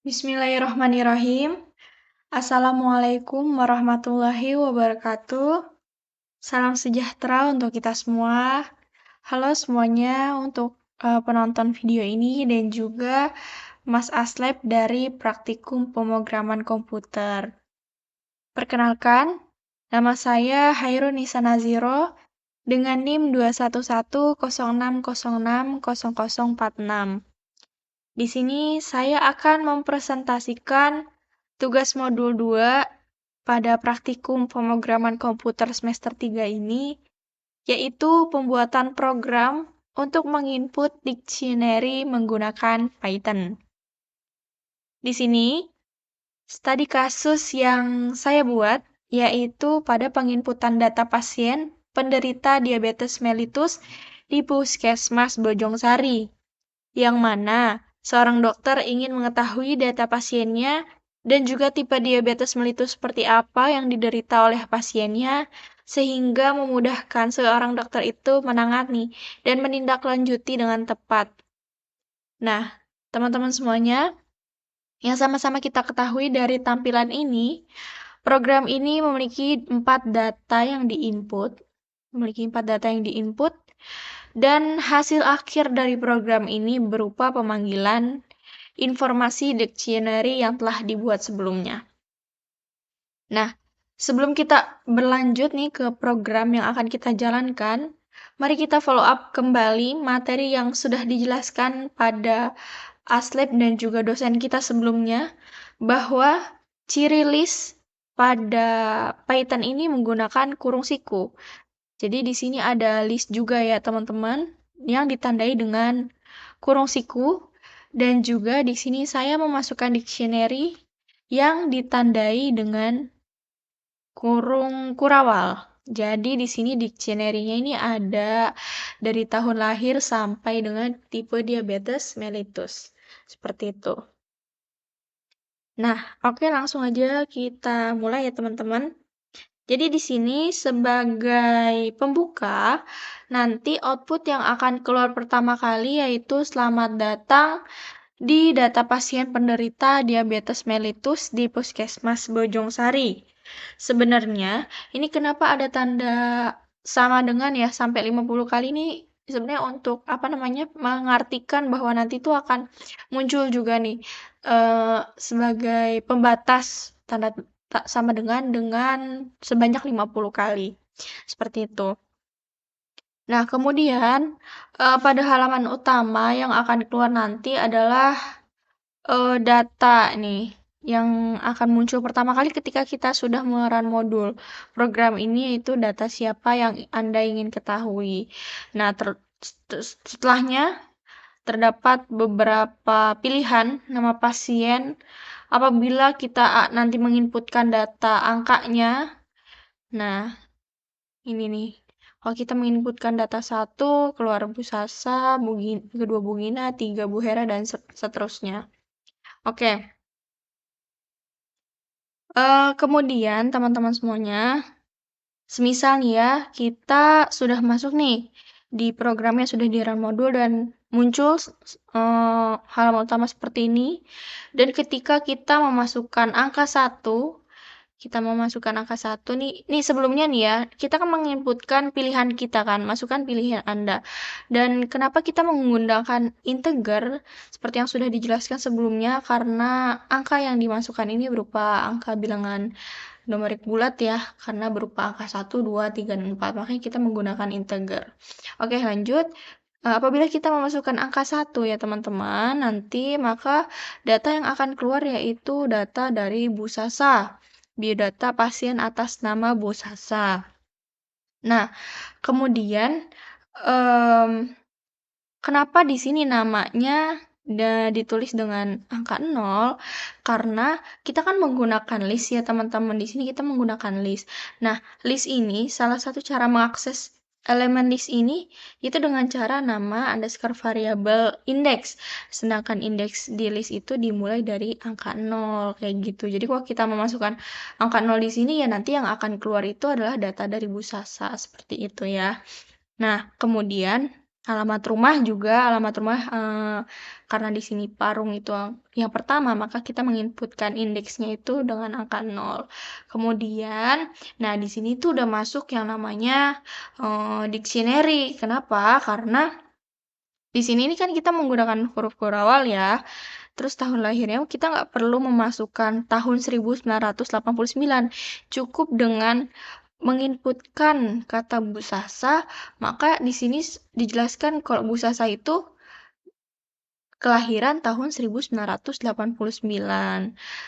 Bismillahirrahmanirrahim. Assalamualaikum warahmatullahi wabarakatuh. Salam sejahtera untuk kita semua. Halo semuanya untuk penonton video ini dan juga Mas Aslep dari Praktikum Pemrograman Komputer. Perkenalkan, nama saya Hairun Nisa Naziro dengan NIM 21106060046. Di sini saya akan mempresentasikan tugas modul 2 pada praktikum pemrograman komputer semester 3 ini, yaitu pembuatan program untuk menginput dictionary menggunakan Python. Di sini, studi kasus yang saya buat yaitu pada penginputan data pasien penderita diabetes mellitus di Puskesmas Bojongsari, yang mana seorang dokter ingin mengetahui data pasiennya dan juga tipe diabetes mellitus seperti apa yang diderita oleh pasiennya, sehingga memudahkan seorang dokter itu menangani dan menindaklanjuti dengan tepat. Nah, teman-teman semuanya, yang sama-sama kita ketahui dari tampilan ini, program ini memiliki 4 data yang diinput, dan hasil akhir dari program ini berupa pemanggilan informasi dictionary yang telah dibuat sebelumnya. Nah, sebelum kita berlanjut nih ke program yang akan kita jalankan, mari kita follow up kembali materi yang sudah dijelaskan pada Aslep dan juga dosen kita sebelumnya, bahwa ciri list pada Python ini menggunakan kurung siku. Jadi di sini ada list juga ya teman-teman yang ditandai dengan kurung siku, dan juga di sini saya memasukkan dictionary yang ditandai dengan kurung kurawal. Jadi di sini dictionary-nya ini ada dari tahun lahir sampai dengan tipe diabetes mellitus. Seperti itu. Nah, oke, langsung aja kita mulai ya teman-teman. Jadi di sini sebagai pembuka, nanti output yang akan keluar pertama kali yaitu selamat datang di data pasien penderita diabetes mellitus di Puskesmas Bojongsari. Sebenarnya, ini kenapa ada tanda sama dengan ya sampai 50 kali ini sebenarnya untuk mengartikan bahwa nanti itu akan muncul juga nih sebagai pembatas tanda sama dengan sebanyak 50 kali. Seperti itu. Nah, kemudian pada halaman utama yang akan keluar nanti adalah data nih yang akan muncul pertama kali ketika kita sudah mengerun modul program ini, yaitu data siapa yang Anda ingin ketahui. Nah, setelahnya terdapat beberapa pilihan nama pasien apabila kita nanti menginputkan data angkanya. Nah, ini nih. Kalau kita menginputkan data 1, keluar Bu Sasa, kedua Bu Gina, 3 Bu Hera, dan seterusnya. Oke. Kemudian, teman-teman semuanya, semisal nih ya, kita sudah masuk nih di programnya, sudah di run modul dan muncul halaman utama seperti ini. Dan ketika kita memasukkan angka 1 nih sebelumnya nih ya, kita kan menginputkan pilihan kita kan, masukkan pilihan Anda. Dan kenapa kita menggunakan integer seperti yang sudah dijelaskan sebelumnya, karena angka yang dimasukkan ini berupa angka bilangan numerik bulat ya, karena berupa angka 1, 2, 3, dan 4, makanya kita menggunakan integer. Oke, lanjut. Apabila kita memasukkan angka 1 ya teman-teman, nanti maka data yang akan keluar yaitu data dari Bu Sasa, biodata pasien atas nama Bu Sasa. Nah, kemudian kenapa di sini namanya ditulis dengan angka 0? Karena kita kan menggunakan list ya teman-teman. Di sini kita menggunakan list. Nah, list ini salah satu cara mengakses elemen list ini itu dengan cara nama underscore variabel index. Sedangkan indeks di list itu dimulai dari angka 0 kayak gitu. Jadi kalau kita memasukkan angka 0 di sini ya nanti yang akan keluar itu adalah data dari Bu Sasa seperti itu ya. Nah, kemudian Alamat rumah juga, alamat rumah karena di sini Parung itu yang pertama, maka kita menginputkan indeksnya itu dengan angka 0. Kemudian, nah di sini tuh udah masuk yang namanya dictionary. Kenapa? Karena di sini ini kan kita menggunakan huruf kurawal ya. Terus tahun lahirnya kita nggak perlu memasukkan tahun 1989. Cukup dengan menginputkan kata Bu Sasa, maka di sini dijelaskan kalau Bu Sasa itu kelahiran tahun 1989.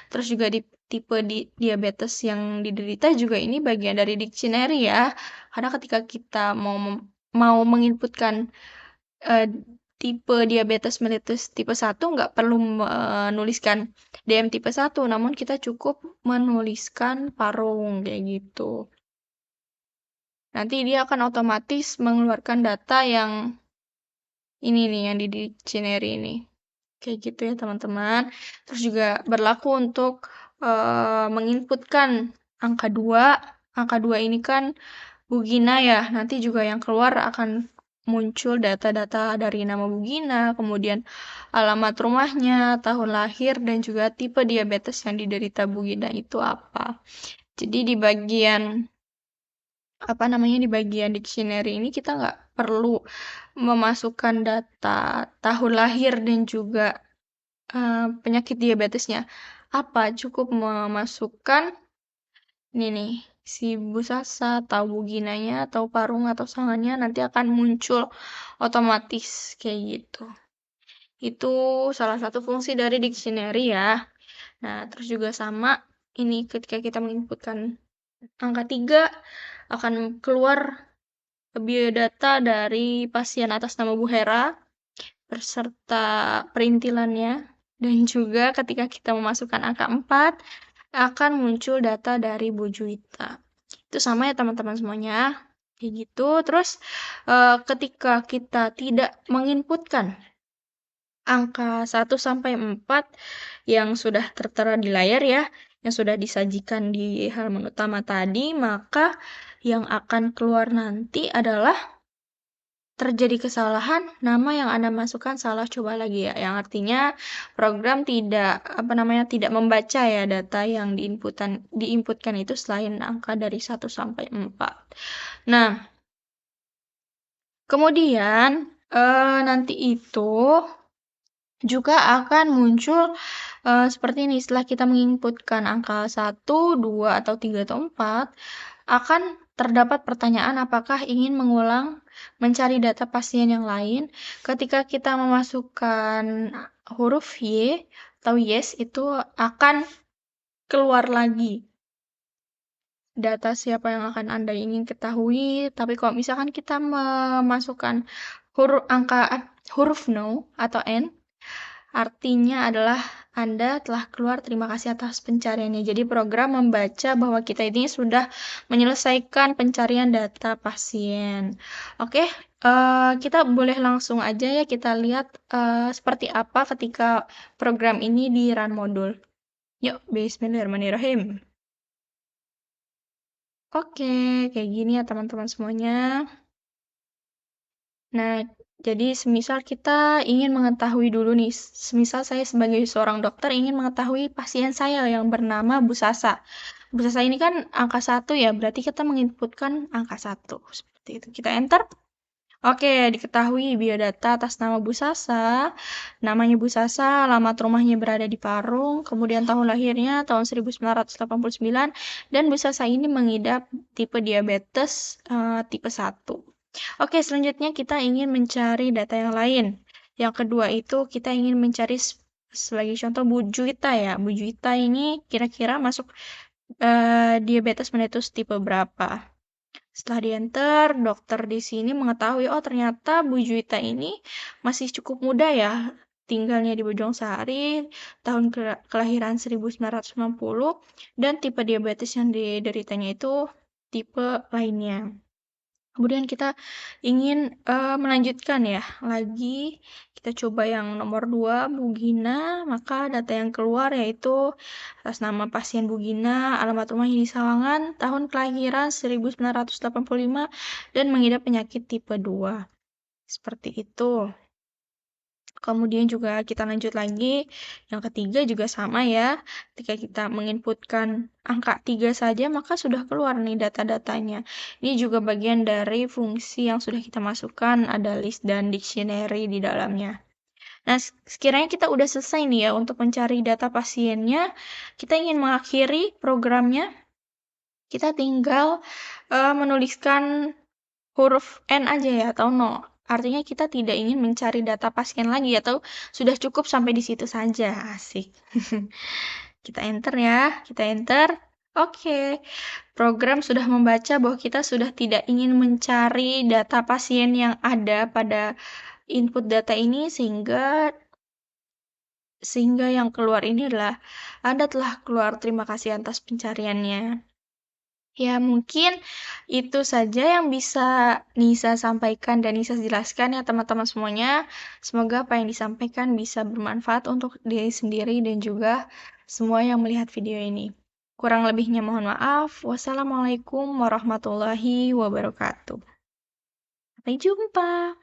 Terus juga di tipe diabetes yang diderita juga ini bagian dari dictionary ya. Karena ketika kita mau menginputkan eh, tipe diabetes mellitus tipe 1 nggak perlu menuliskan DM tipe 1, namun kita cukup menuliskan parung kayak gitu. Nanti dia akan otomatis mengeluarkan data yang ini nih, yang di dictionary ini. Kayak gitu ya teman-teman. Terus juga berlaku untuk menginputkan angka 2. Angka 2 ini kan Bugina ya. Nanti juga yang keluar akan muncul data-data dari nama Bugina, kemudian alamat rumahnya, tahun lahir, dan juga tipe diabetes yang diderita Bugina itu apa. Jadi di bagian apa namanya di bagian dictionary ini kita nggak perlu memasukkan data tahun lahir dan juga penyakit diabetesnya apa, cukup memasukkan ini nih, si busasa atau buginanya atau parung atau sangannya nanti akan muncul otomatis kayak gitu. Itu salah satu fungsi dari dictionary ya. Nah, terus juga sama ini ketika kita menginputkan angka 3 akan keluar biodata dari pasien atas nama Bu Hera beserta perintilannya, dan juga ketika kita memasukkan angka 4 akan muncul data dari Bu Juwita. Itu sama ya teman-teman semuanya. Kayak gitu. Terus ketika kita tidak menginputkan angka 1 sampai 4 yang sudah tertera di layar ya, yang sudah disajikan di halaman utama tadi, maka yang akan keluar nanti adalah terjadi kesalahan, nama yang Anda masukkan salah, coba lagi ya. Yang artinya program tidak membaca ya data yang diinputkan itu selain angka dari 1 sampai 4. Nah, kemudian nanti itu juga akan muncul seperti ini. Setelah kita menginputkan angka 1, 2, atau 3, atau 4, akan terdapat pertanyaan apakah ingin mengulang mencari data pasien yang lain. Ketika kita memasukkan huruf Y atau yes, itu akan keluar lagi data siapa yang akan Anda ingin ketahui. Tapi kalau misalkan kita memasukkan huruf no atau N, artinya adalah Anda telah keluar, terima kasih atas pencariannya. Jadi program membaca bahwa kita ini sudah menyelesaikan pencarian data pasien. Oke, kita boleh langsung aja ya kita lihat seperti apa ketika program ini di run modul. Yuk, bismillahirrahmanirrahim. Oke, kayak gini ya teman-teman semuanya. Nah, jadi semisal kita ingin mengetahui dulu nih, semisal saya sebagai seorang dokter ingin mengetahui pasien saya yang bernama Bu Sasa. Bu Sasa ini kan angka 1 ya, berarti kita menginputkan angka 1. Seperti itu. Kita enter. Oke, diketahui biodata atas nama Bu Sasa. Namanya Bu Sasa, alamat rumahnya berada di Parung, kemudian tahun lahirnya tahun 1989, dan Bu Sasa ini mengidap tipe diabetes tipe 1. Oke, selanjutnya kita ingin mencari data yang lain. Yang kedua itu kita ingin mencari sebagai contoh Bu Juwita ya. Bu Juwita ini kira-kira masuk diabetes mellitus tipe berapa? Setelah di-enter, dokter di sini mengetahui, oh ternyata Bu Juwita ini masih cukup muda ya. Tinggalnya di Bojongsari, tahun kelahiran 1990, dan tipe diabetes yang dideritanya itu tipe lainnya. Kemudian kita ingin melanjutkan ya lagi, kita coba yang nomor 2, Bugina, maka data yang keluar yaitu atas nama pasien Bugina, alamat rumahnya di Sawangan, tahun kelahiran 1985, dan mengidap penyakit tipe 2. Seperti itu. Kemudian juga kita lanjut lagi. Yang ketiga juga sama ya. Ketika kita menginputkan angka 3 saja, maka sudah keluar nih data-datanya. Ini juga bagian dari fungsi yang sudah kita masukkan, ada list dan dictionary di dalamnya. Nah, sekiranya kita udah selesai nih ya untuk mencari data pasiennya, kita ingin mengakhiri programnya, kita tinggal menuliskan huruf N aja ya, atau no. Artinya kita tidak ingin mencari data pasien lagi atau sudah cukup sampai di situ saja. Asik. Kita enter ya, kita enter. Oke, program sudah membaca bahwa kita sudah tidak ingin mencari data pasien yang ada pada input data ini sehingga yang keluar ini adalah Anda telah keluar, terima kasih atas pencariannya. Ya, mungkin itu saja yang bisa Nisa sampaikan dan Nisa jelaskan ya teman-teman semuanya. Semoga apa yang disampaikan bisa bermanfaat untuk diri sendiri dan juga semua yang melihat video ini. Kurang lebihnya mohon maaf. Wassalamualaikum warahmatullahi wabarakatuh. Sampai jumpa.